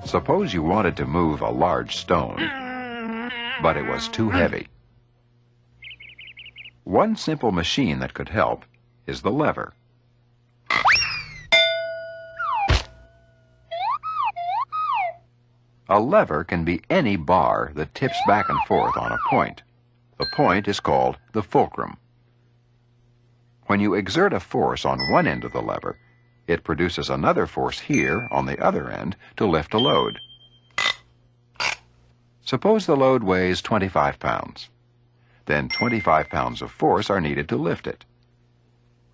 Suppose you wanted to move a large stone, but it was too heavy. One simple machine that could help is the lever. A lever can be any bar that tips back and forth on a point. The point is called the fulcrum. When you exert a force on one end of the lever, it produces another force here on the other end to lift a load. Suppose the load weighs 25 pounds. Then 25 pounds of force are needed to lift it.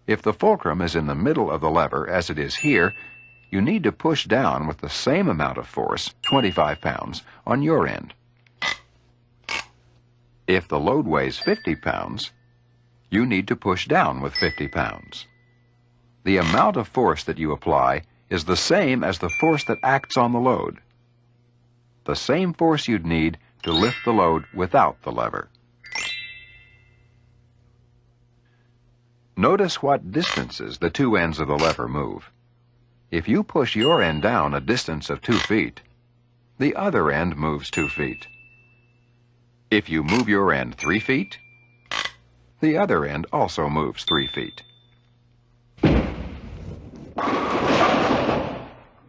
If the fulcrum is in the middle of the lever, as it is here, you need to push down with the same amount of force, 25 pounds, on your end. If the load weighs 50 pounds, you need to push down with 50 pounds. The amount of force that you apply is the same as the force that acts on the load. The same force you'd need to lift the load without the lever. Notice what distances the two ends of the lever move. If you push your end down a distance of 2 feet, the other end moves 2 feet. If you move your end 3 feet, the other end also moves 3 feet.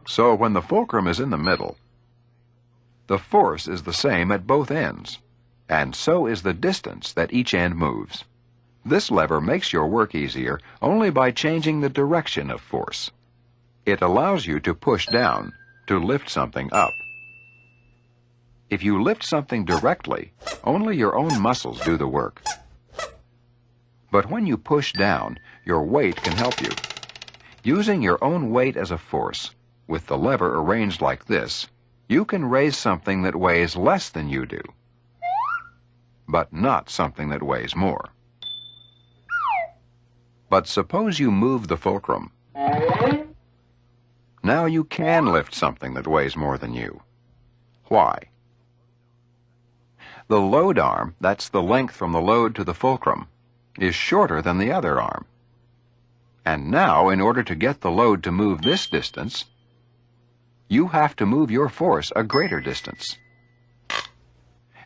So when the fulcrum is in the middle, the force is the same at both ends, and so is the distance that each end moves. This lever makes your work easier only by changing the direction of force. It allows you to push down to lift something up. If you lift something directly, only your own muscles do the work. But when you push down, your weight can help you. Using your own weight as a force, with the lever arranged like this, you can raise something that weighs less than you do, but not something that weighs more. But suppose you move the fulcrum. Now you can lift something that weighs more than you. Why? The load arm, that's the length from the load to the fulcrum, is shorter than the other arm. And now, in order to get the load to move this distance, you have to move your force a greater distance.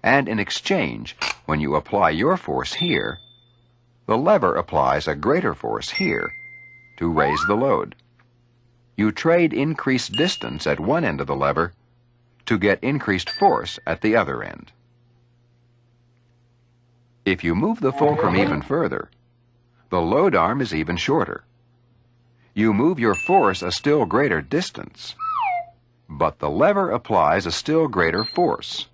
And in exchange, when you apply your force here, the lever applies a greater force here to raise the load. You trade increased distance at one end of the lever to get increased force at the other end. If you move the fulcrum even further, the load arm is even shorter. You move your force a still greater distance, but the lever applies a still greater force,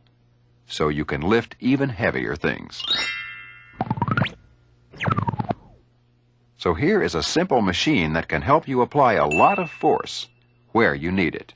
so you can lift even heavier things. So here is a simple machine that can help you apply a lot of force where you need it.